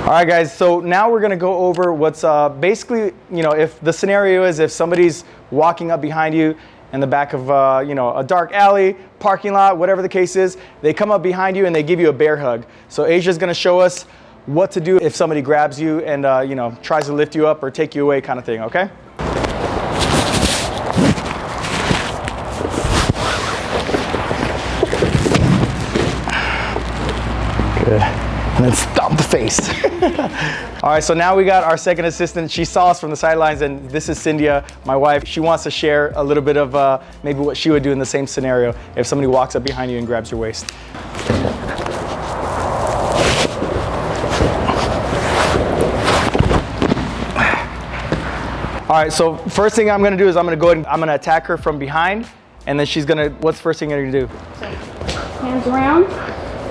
All right, guys, so now we're gonna go over what's basically, if the scenario is if somebody's walking up behind you in the back of, a dark alley, parking lot, whatever the case is, they come up behind you and they give you a bear hug. So Asia's gonna show us what to do if somebody grabs you and, tries to lift you up or take you away kind of thing, okay? Good. And then stomp the face. All right, so now we got our second assistant. She saw us from the sidelines, and this is Cynthia, my wife. She wants to share a little bit of maybe what she would do in the same scenario if somebody walks up behind you and grabs your waist. All right, so first thing I'm gonna do is I'm gonna attack her from behind, and then what's the first thing you're gonna do? Hands around.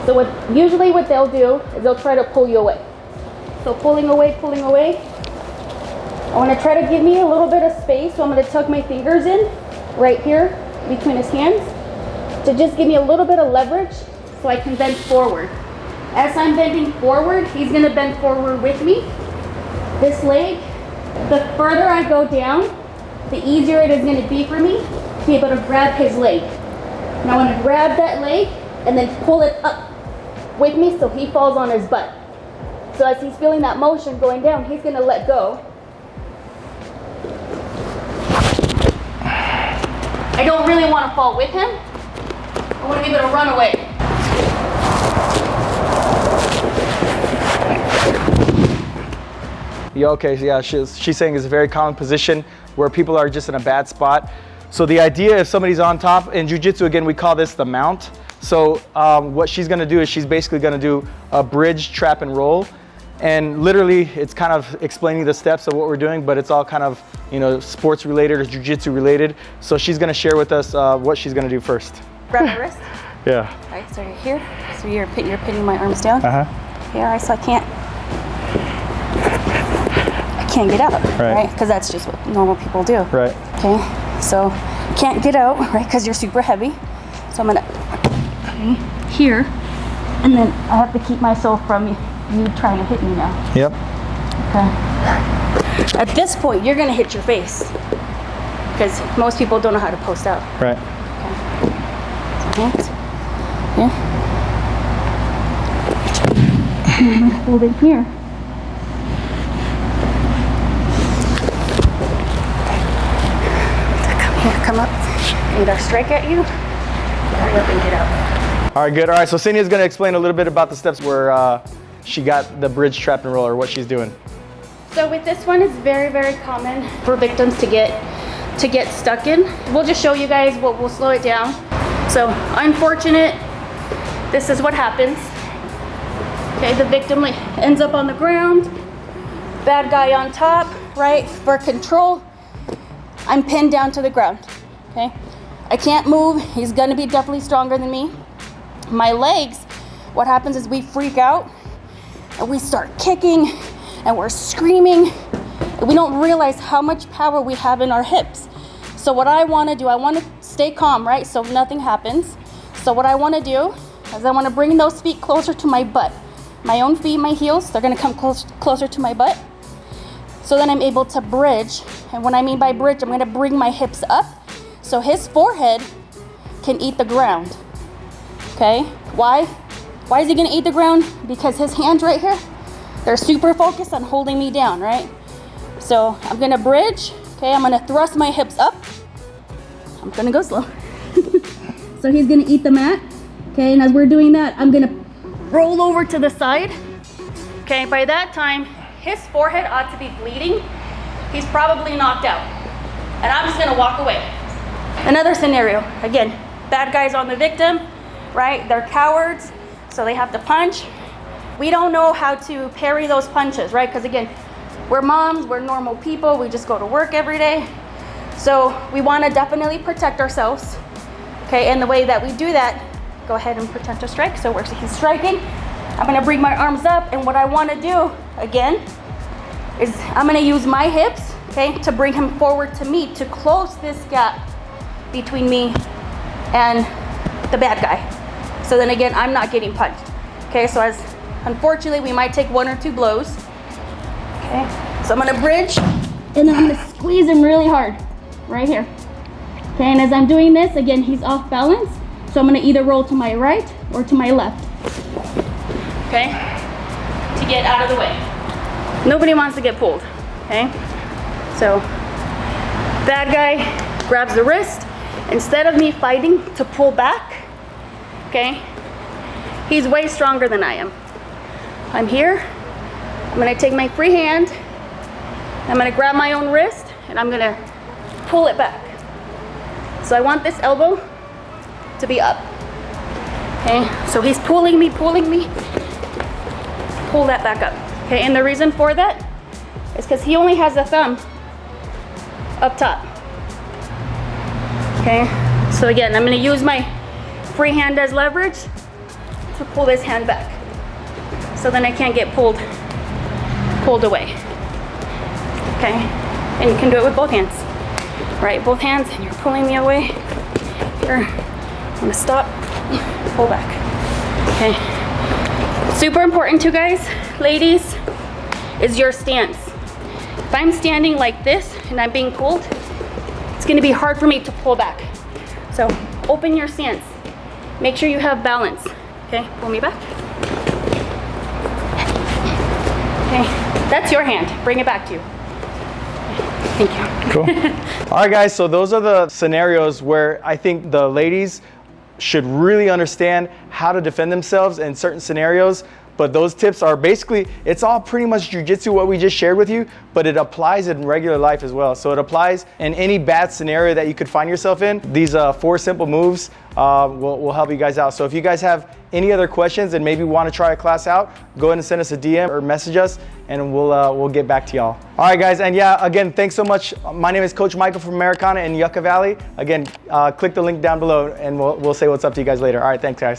So usually what they'll do is they'll try to pull you away. So pulling away. I want to try to give me a little bit of space, so I'm going to tuck my fingers in right here between his hands to just give me a little bit of leverage so I can bend forward. As I'm bending forward, he's going to bend forward with me. This leg, the further I go down, the easier it is going to be for me to be able to grab his leg. And I want to grab that leg and then pull it up with me so he falls on his butt. So as he's feeling that motion going down, he's gonna let go. I don't really want to fall with him. I want to be able to run away. Yeah, okay, yeah, she's saying it's a very common position where people are just in a bad spot. So the idea, if somebody's on top, in Jiu-Jitsu, again, we call this the mount. So what she's gonna do is she's basically gonna do a bridge, trap, and roll. And literally, it's kind of explaining the steps of what we're doing, but it's all kind of, sports related or Jiu-Jitsu related. So she's gonna share with us what she's gonna do first. Grab my wrist. Yeah. All right, so you're here. So you're pinning my arms down. Okay, all right, so I can't get out, right? Because that's just what normal people do. Right. Okay, so can't get out, right? Because you're super heavy. So I'm gonna here, and then I have to keep myself from you trying to hit me now. Yep. Okay. At this point, you're gonna hit your face because most people don't know how to post out. Right. Okay. So hands. Yeah. And I'm gonna hold it here. Come up, need our strike at you, hurry up and get out. All right, good. All right, so Cynthia's gonna explain a little bit about the steps where she got the bridge, trap, and roll, or what she's doing. So with this one, it's very, very common for victims to get stuck in. We'll just show you guys we'll slow it down. So unfortunate, this is what happens. Okay, the victim ends up on the ground, bad guy on top, right? For control, I'm pinned down to the ground, okay? I can't move. He's gonna be definitely stronger than me. My legs, what happens is we freak out and we start kicking and we're screaming. And we don't realize how much power we have in our hips. So what I wanna do, I wanna stay calm, right? So nothing happens. So what I wanna do is I wanna bring those feet closer to my butt. My own feet, my heels, they're gonna come closer to my butt. So then I'm able to bridge. And when I mean by bridge, I'm gonna bring my hips up so his forehead can eat the ground, okay? Why? Why is he gonna eat the ground? Because his hands right here, they're super focused on holding me down, right? So I'm gonna bridge, okay? I'm gonna thrust my hips up. I'm gonna go slow. So he's gonna eat the mat, okay? And as we're doing that, I'm gonna roll over to the side, okay? By that time, his forehead ought to be bleeding. He's probably knocked out. And I'm just gonna walk away. Another scenario, again, bad guys on the victim, right? They're cowards, so they have to punch. We don't know how to parry those punches, right? Because again, we're moms, we're normal people, we just go to work every day. So we wanna definitely protect ourselves, okay? And the way that we do that, go ahead and protect our strike. So he's striking, I'm gonna bring my arms up, and what I wanna do, again, is I'm gonna use my hips, okay, to bring him forward to me, to close this gap between me and the bad guy. So then again, I'm not getting punched. Okay, so as Unfortunately, we might take 1 or 2 blows. Okay, so I'm gonna bridge, and then I'm gonna squeeze him really hard, right here. Okay, and as I'm doing this, again, he's off balance, so I'm gonna either roll to my right or to my left. Okay, to get out of the way. Nobody wants to get pulled, okay? So, bad guy grabs the wrist. Instead of me fighting to pull back, okay, he's way stronger than I am. I'm here, I'm gonna take my free hand, I'm gonna grab my own wrist, and I'm gonna pull it back. So I want this elbow to be up. Okay, so he's pulling me, pull that back up. Okay, and the reason for that is because he only has the thumb up top. Okay, so again, I'm gonna use my free hand as leverage to pull this hand back. So then I can't get pulled away. Okay, and you can do it with both hands. Right, both hands, and you're pulling me away. Here, I'm gonna stop, pull back. Okay, super important too, guys, ladies, is your stance. If I'm standing like this and I'm being pulled, it's gonna be hard for me to pull back. So open your stance. Make sure you have balance. Okay, pull me back. Okay, that's your hand. Bring it back to you. Thank you. Cool. All right, guys, so those are the scenarios where I think the ladies should really understand how to defend themselves in certain scenarios. But those tips are basically, it's all pretty much jiu-jitsu what we just shared with you, but it applies in regular life as well. So it applies in any bad scenario that you could find yourself in. These 4 simple moves will help you guys out. So if you guys have any other questions and maybe want to try a class out, go ahead and send us a DM or message us, and we'll get back to y'all. All right, guys, and yeah, again, thanks so much. My name is Coach Michael from Americana in Yucca Valley. Again, click the link down below, and we'll say what's up to you guys later. All right, thanks, guys.